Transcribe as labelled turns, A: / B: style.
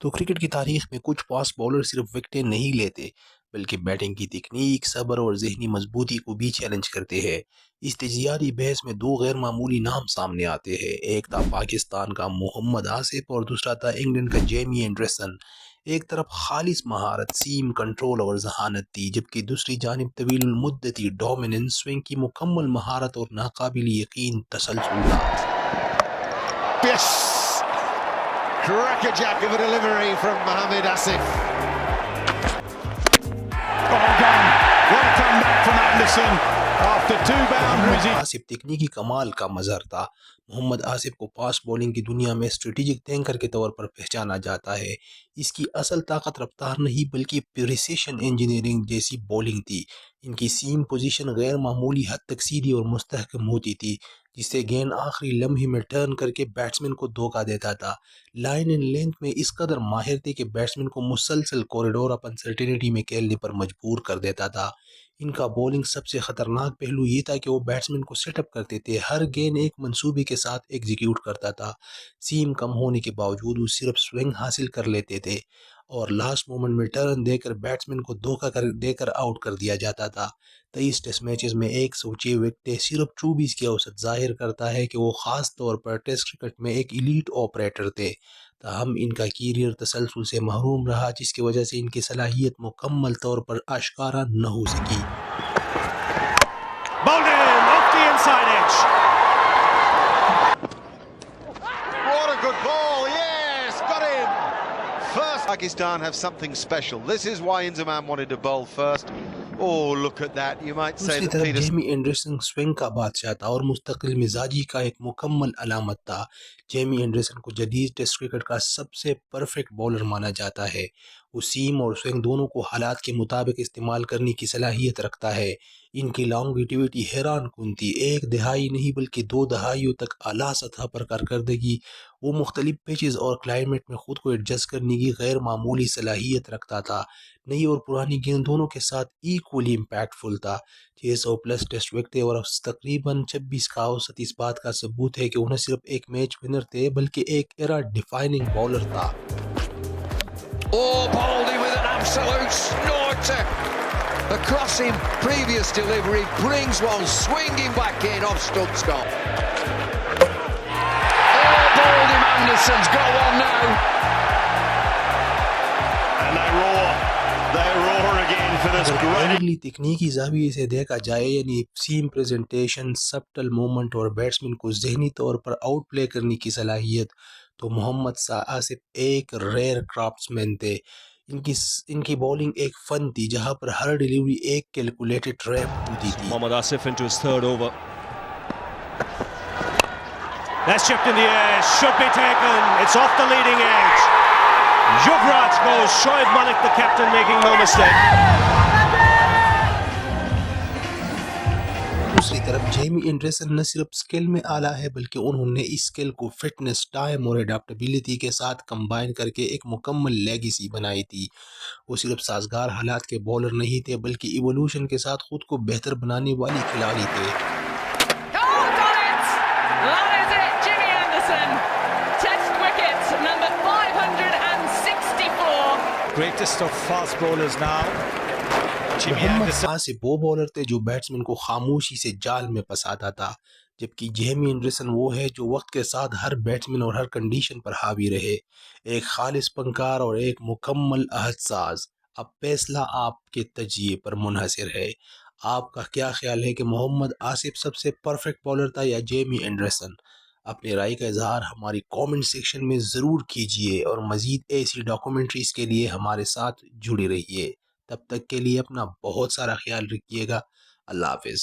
A: तो क्रिकेट की तारीख में कुछ फास्ट बॉलर सिर्फ विकेटें नहीं लेते बल्कि बैटिंग की तकनीक, सब्र और जहनी मजबूती को भी चैलेंज करते हैं। इस तजियारी बहस में दो गैर मामूली नाम सामने आते हैं। एक था पाकिस्तान का मोहम्मद आसिफ और दूसरा था इंग्लैंड का जेमी एंडरसन। एक तरफ खालिस महारत, सीम कंट्रोल और जहानत थी, जबकि दूसरी जानिब तवील मुद्दती डोमिनेंस, स्विंग की मुकम्मल महारत और नाकाबिल यकीन तसलसल था।
B: Yes! Crackerjack of a delivery from Mohamed Asif. Oh, gone. What a comeback from Anderson after two boundaries.
A: Asif तकनीकी कमाल का मजहर था। मोहम्मद आसिफ को फास्ट बॉलिंग की दुनिया में स्ट्रेटेजिक थिंकर के तौर पर पहचाना जाता है। इसकी असल ताकत रफ्तार नहीं बल्कि प्रिसिशन इंजीनियरिंग जैसी बॉलिंग थी। इनकी सीम पोजीशन गैर मामूली हद तक सीधी और मुस्तहकम होती थी, जिससे गेंद आखिरी लम्हे में टर्न करके बैट्समैन को धोखा देता था। लाइन एंड लेंथ में इस कदर माहिर थे कि बैट्समैन को मुसलसल कॉरिडोर ऑफ अनसर्टेनिटी में खेलने पर मजबूर कर देता था। इनका बॉलिंग सबसे खतरनाक पहलू ये था कि वो बैट्समैन को सेटअप करते थे, हर गेंद एक मंसूबे के साथ एग्जीक्यूट करता था। सीम कम होने के बावजूद वो सिर्फ स्विंग हासिल कर लेते थे और लास्ट मोमेंट में टर्न देकर बैट्समैन को धोखा कर देकर आउट कर दिया जाता था। 23 टेस्ट मैचेस में 106 विकेटें, सिर्फ 24 की औसत जाहिर करता है कि वो ख़ास तौर पर टेस्ट क्रिकेट में एक इलीट ऑपरेटर थे। ताहम इनका कैरियर तसलसल से महरूम रहा, जिसकी वजह से इनकी सलाहियत मुकम्मल तौर पर आश्कारा न हो सकी।
B: Bowled in off the inside edge. What a good ball. Yes, got him. First, Pakistan have something special. This is why Inzamam wanted to bowl first. Oh, look at that. You might say
A: दूसरी
B: that
A: तरफ
B: Peter
A: Jamie Anderson swing का बादशाह था और मुस्तकिल मिजाजी का एक मुकम्मल अलामत था। जेमी एंडरसन को जदीद टेस्ट क्रिकेट का सबसे परफेक्ट बॉलर माना जाता है। वो सीम और स्विंग दोनों को हालात के मुताबिक इस्तेमाल करने की सलाहियत रखता है। इनकी लॉन्गिविटी हैरान कुन थी, एक दहाई नहीं बल्कि 2 दहाइयों तक आला सतह पर कारकर्दगी। वो मुख्तलिफ पिचेस और क्लाइमेट में खुद को एडजस्ट करने की गैर मामूली सलाहियत रखता था। नई और पुरानी गेंद दोनों के साथ इक्वली इम्पैक्टफुल था। 600 प्लस टेस्ट विकेटें और तकरीबन 26 का औसत इस बात का सबूत है कि उन्हें सिर्फ एक मैच विनर थे बल्कि एक एरा डिफाइनिंग बॉलर था।
C: Oh, Baldy with an absolute snorter. The crossing previous delivery brings one swinging back in off Studscott. Oh, Baldy Anderson's got one now.
B: and they roar again for this great.
A: तकनीकी ज़ाविये से देखा जाए, यानी सीम presentation, subtle movement और batsman को जहनी तौर पर आउट प्ले करने की सलाहियत, तो मोहम्मद आसिफ एक रेयर क्राफ्ट्समैन थे। इनकी बॉलिंग एक फन थी जहां पर हर डिलीवरी एक कैलकुलेटेड ट्रैप होती थी।
D: Mohammad Asif into his third over. That's chipped in the air, should be taken. It's off the leading edge. Yuvraj goes, Shoaib Malik the captain making no mistake.
A: दूसरी तरफ Jamie Anderson न सिर्फ skill में आला है बल्कि उन्होंने इस स्किल को फिटनेस, टाइम और एडाप्टेबिलिटी के साथ कंबाइन करके एक मुकम्मल लेगेसी बनाई थी। वो सिर्फ साजगार हालात के बॉलर नहीं थे बल्कि इवोल्यूशन के साथ खुद को बेहतर बनाने वाले खिलाड़ी थे।
B: Greatest of fast bowlers now.
A: Mohammad Asif वो बॉलर थे जो बैट्समैन को खामोशी से जाल में फंसाता था, जबकि जेमी एंडरसन वो है जो वक्त के साथ हर बैट्समैन और हर कंडीशन पर हावी रहे। एक खालिस फनकार और एक मुकम्मल अहद साज। अब फैसला आपके तजिए पर मुनहसर है। आपका क्या ख्याल है कि मोहम्मद आसिफ सबसे परफेक्ट बॉलर था या जेमी एंडरसन? अपनी राय का इजहार हमारी कमेंट सेक्शन में ज़रूर कीजिए और मज़ीद ऐसी डॉक्यूमेंट्रीज़ के लिए हमारे साथ जुड़े रहिए। तब तक के लिए अपना बहुत सारा ख्याल रखिएगा। अल्लाह हाफिज़।